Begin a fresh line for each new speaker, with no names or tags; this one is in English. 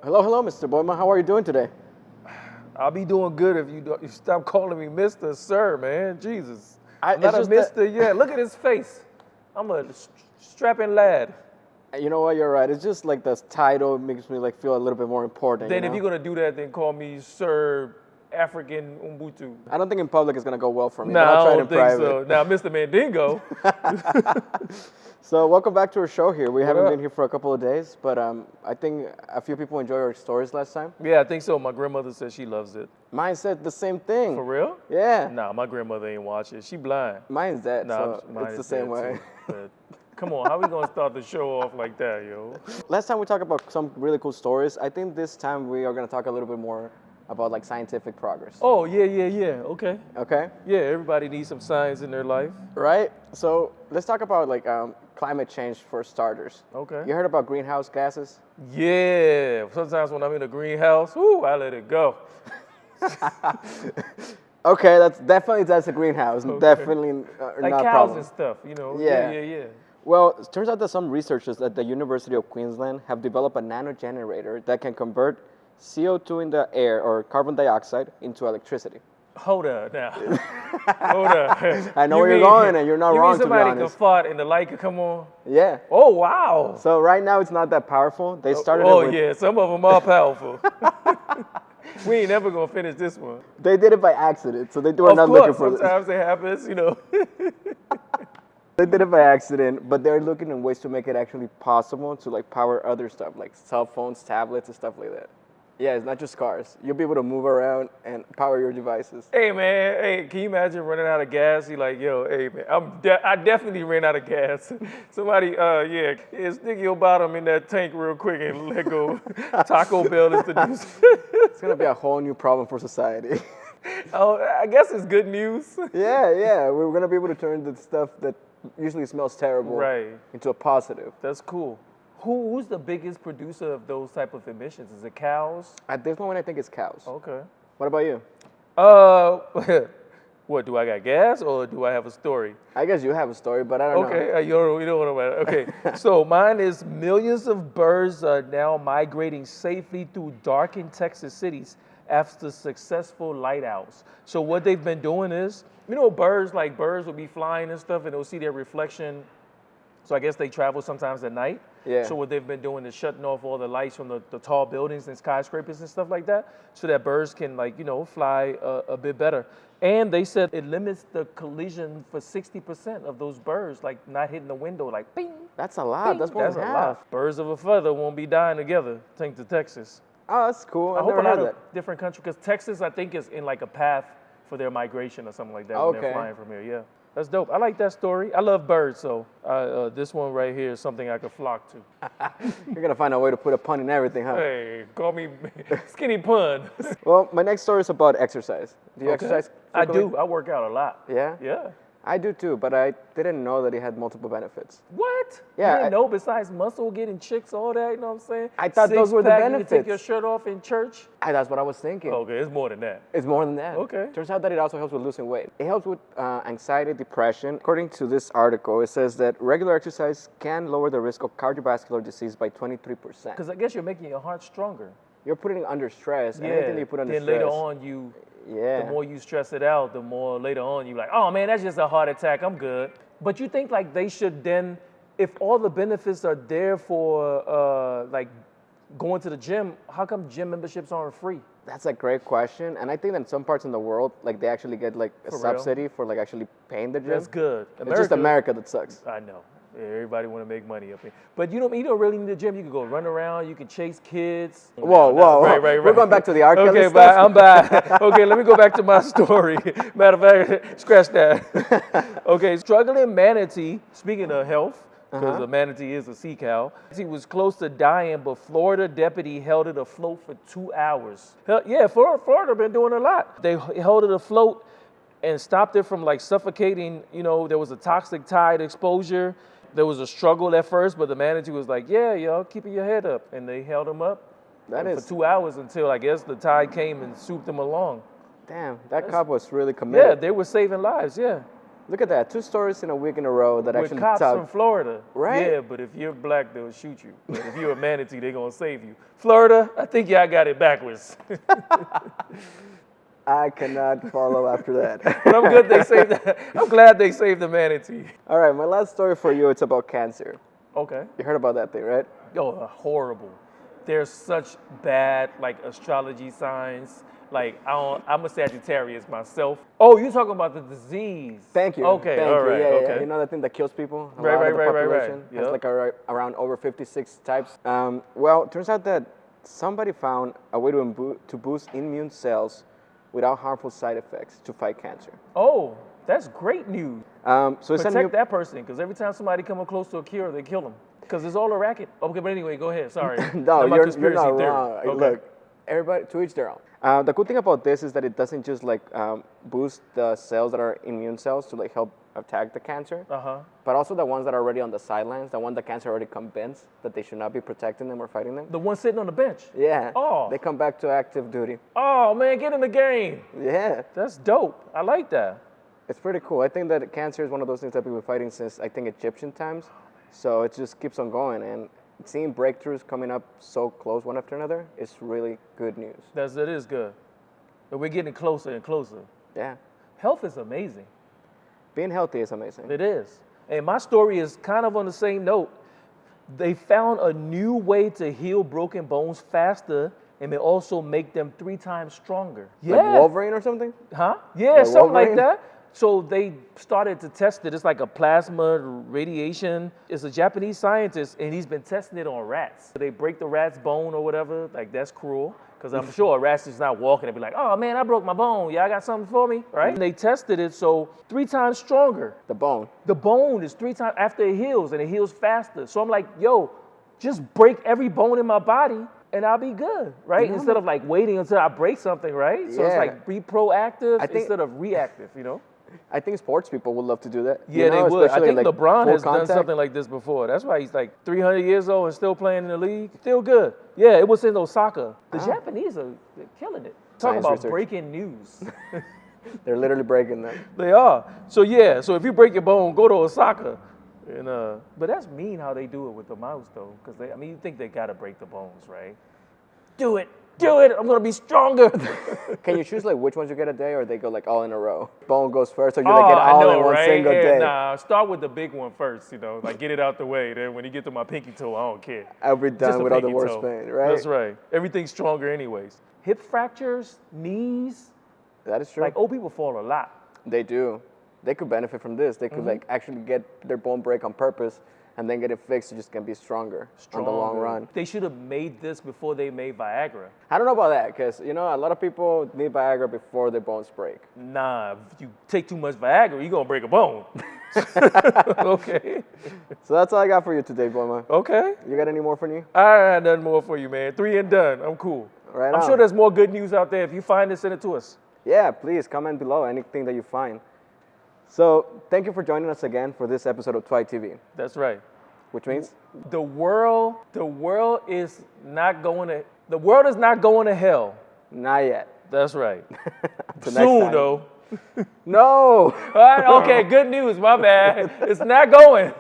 Hello, Mr. Boima. How are you doing today?
I'll be doing good if you stop calling me Mr. Sir, man. Jesus. I'm
It's
not a
just
Mr. yet. Look at his face. I'm a strapping lad.
You know what? You're right. It's just like this title makes me like feel a little bit more important.
Then
you
if
know?
you're going to do that, then call me Sir African Ubuntu.
I don't think in public it's gonna go well for me.
Nah,
but I'll
I
try it
don't
in
think
private.
so. Now, Mr. Mandingo.
So welcome back to our show here. We haven't
up?
been here for a couple of days, but I think a few people enjoyed our stories last time.
Yeah, I think so. My grandmother said she loves it.
Mine said the same thing.
For real?
Yeah.
Nah, my grandmother ain't watch it. She blind.
Mine's dead,
Nah,
so
mine
it's the
is
same
dead
way.
too, but come on, how we going to start the show off like that, yo?
Last time we talked about some really cool stories. I think this time we are gonna talk a little bit more about like scientific progress.
Oh, yeah. Okay.
Okay.
Yeah, everybody needs some science in their life.
Right. So let's talk about like climate change for starters.
Okay.
You heard about greenhouse gases?
Yeah. Sometimes when I'm in a greenhouse, I let it go.
Okay, that's a greenhouse.
Okay.
Definitely
Like
not a
cows
problem.
and stuff, you know.
Yeah.
Yeah.
Well, it turns out that some researchers at the University of Queensland have developed a nano generator that can convert CO2 in the air or carbon dioxide into electricity.
Hold up now. Hold up.
I know where you're going, and you're not
you
wrong,
mean
to be
somebody
honest.
could fart and the light could come on?
Yeah.
Oh, wow.
So right now it's not that powerful. They started it
Oh,
with,
yeah. Some of them are powerful. We ain't never going to finish this one.
They did it by accident, so they were
Of
not
course,
looking for this.
sometimes it happens, you know.
They did it by accident, but they're looking in ways to make it actually possible to like power other stuff like cell phones, tablets, and stuff like that. Yeah, it's not just cars. You'll be able to move around and power your devices.
Hey, man. Hey, can you imagine running out of gas? You're like, yo, hey, man, I definitely ran out of gas. Somebody, stick your bottom in that tank real quick and let go. Taco Bell is the news.
It's gonna be a whole new problem for society.
Oh, I guess it's good news.
Yeah. We're gonna be able to turn the stuff that usually smells terrible
Right.
into a positive.
That's cool. Who's the biggest producer of those type of emissions? Is it cows?
At this moment, I think it's cows.
Okay.
What about you?
What, do I got gas or do I have a story?
I guess you have a story, but I don't know.
Okay, you don't know about it. Okay, so mine is millions of birds are now migrating safely through darkened Texas cities after successful light outs. So what they've been doing is, birds will be flying and stuff and they'll see their reflection. So I guess they travel sometimes at night.
Yeah.
So what they've been doing is shutting off all the lights from the tall buildings and skyscrapers and stuff like that, so that birds can fly a bit better. And they said it limits the collision for 60% of those birds, like not hitting the window, like bing.
That's a lot.
Bing.
That's more
That's
than
a
half.
lot. Birds of a feather won't be dying together, thanks to Texas.
Oh, that's cool.
I
I've
hope
never
a lot
heard
of
that.
different countries, because Texas, I think, is in like a path for their migration or something like that when they're
Okay.
flying from here. Yeah, that's dope. I like that story. I love birds, so this one right here is something I could flock to.
You're gonna find a way to put a pun in everything, huh?
Hey, call me Skinny Pun.
Well, my next story is about exercise. Do you
Okay.
exercise?
I
frequently?
do. I work out a lot.
Yeah?
Yeah.
I do too, but I didn't know that it had multiple benefits.
What?
Yeah,
You didn't know besides muscle, getting chicks, all that, you know what I'm saying?
I thought those were the
Six-pack, you can take
benefits.
your shirt off in church.
That's what I was thinking.
Okay, it's more than that.
It's more than that.
Okay.
Turns out that it also helps with losing weight. It helps with anxiety, depression. According to this article, it says that regular exercise can lower the risk of cardiovascular disease by 23%.
Because I guess you're making your heart stronger.
You're putting it under stress. And anything that you put under
then
stress.
later on, the
Yeah.
more you stress it out, the more later on you're like, oh man, that's just a heart attack, I'm good. But you think like they should then, if all the benefits are there for like going to the gym, how come gym memberships aren't free?
That's a great question. And I think that in some parts in the world, like they actually get like a
For real?
subsidy for like actually paying the gym.
That's good.
It's just America that sucks.
I know. Yeah, everybody want to make money up here. But you don't really need a gym. You can go run around. You can chase kids.
Whoa.
Right.
We're going back to the R. Kelly
Okay,
stuff.
I'm back. Okay, let me go back to my story. Matter of fact, scratch that. Okay, struggling manatee, speaking of health, because a manatee is a sea cow, he was close to dying, but Florida deputy held it afloat for 2 hours. Yeah, Florida been doing a lot. They held it afloat and stopped it from like suffocating. There was a toxic tide exposure. There was a struggle at first, but the manatee was like, yeah, y'all, keeping your head up. And they held him up for 2 hours until I guess the tide came and swooped him along.
Damn, that cop was really committed.
Yeah, they were saving lives, yeah.
Look at that, 2 stories in a week in a row that
With
actually
cops
talk.
from Florida.
Right?
Yeah, but if you're black, they'll shoot you. But if you're a manatee, they're going to save you. Florida, I think y'all got it backwards.
I cannot follow after that.
But I'm good they saved that. I'm glad they saved the manatee.
All right, my last story for you, it's about cancer.
Okay.
You heard about that thing, right?
Oh, horrible. There's such bad, like, astrology signs. Like, I'm a Sagittarius myself. Oh, you're talking about the disease.
Thank you.
Okay,
Thank
all
you.
right,
Yeah,
okay.
yeah. You know that thing that kills people? A
Right,
lot of
right,
the
right, right,
population
right.
has like around over 56 types. Well, it turns out that somebody found a way to boost immune cells without harmful side effects to fight cancer.
Oh, that's great news.
So it's a new...
Protect that person, because every time somebody come close to a cure, they kill them. Because it's all a racket. Okay, but anyway, go ahead. Sorry.
No,
my
you're
conspiracy
not
theory.
wrong.
Okay.
Look, everybody to each their own. The cool thing about this is that it doesn't just like boost the cells that are immune cells to like help attack the cancer, but also the ones that are already on the sidelines, the one the cancer already convinced that they should not be protecting them or fighting them.
The one sitting on the bench.
Yeah.
Oh.
They come back to active duty.
Oh, man, get in the game.
Yeah.
That's dope. I like that.
It's pretty cool. I think that cancer is one of those things that we've been fighting since, I think, Egyptian times. So it just keeps on going. And seeing breakthroughs coming up so close one after another is really good news.
It is good. But we're getting closer and closer.
Yeah.
Health is amazing.
Being healthy is amazing.
It is. And my story is kind of on the same note. They found a new way to heal broken bones faster and they also make them 3 times stronger.
Like Wolverine or something?
Huh? Yeah,
Like
something
Wolverine?
like that. So they started to test it. It's like a plasma radiation. It's a Japanese scientist, and he's been testing it on rats. They break the rat's bone or whatever. Like, that's cruel. Because I'm sure a rat's just not walking and be like, oh, man, I broke my bone. Y'all got something for me? Right? And they tested it, so 3 times stronger.
The bone.
The bone is 3 times after it heals, and it heals faster. So I'm like, yo, just break every bone in my body, and I'll be good, right?
Yeah.
Instead of like waiting until I break something, right? So it's
Yeah.
like be proactive
think-
instead of reactive, you know?
I think sports people would love to do that.
Yeah,
You know,
they would. I
especially,
think
like,
LeBron
full
has done
contact.
something like this before. That's why he's like 300 years old and still playing in the league. Still good. Yeah, it was in Osaka. The Japanese are killing it. Talk
Science
about
research.
breaking news.
They're literally breaking them.
They are. So yeah, so if you break your bone, go to Osaka. And but that's mean how they do it with the mouse though, because you think they gotta break the bones, right? Do it. Do it. I'm gonna be stronger.
Can you choose like which ones you get a day, or they go like all in a row? Bone goes first, or you like get all in one single day?
Nah, start with the big one first, like get it out the way. Then when you get to my pinky toe, I don't care.
I'll be
Just
done
the
with all the
pinky
worst
toe.
pain, right?
That's right. Everything's stronger anyways. Hip fractures, knees,
That is true.
like old people fall a lot.
They do. They could benefit from this. They could like actually get their bone break on purpose and then get it fixed so just can be stronger on the long run.
They should have made this before they made Viagra.
I don't know about that because, a lot of people need Viagra before their bones break.
Nah, if you take too much Viagra, you're gonna break a bone. Okay.
So that's all I got for you today, Boima.
Okay.
You got any more for me?
I had nothing more for you, man. 3 and done. I'm cool.
Right
I'm
on.
sure there's more good news out there. If you find it, send it to us.
Yeah, please comment below anything that you find. So thank you for joining us again for this episode of TWIGThtv,
That's right.
which means
The world is not going to hell.
not yet.
That's right.
Till next
Soon
time.
though.
No.
All right, okay, good news, my bad. It's not going.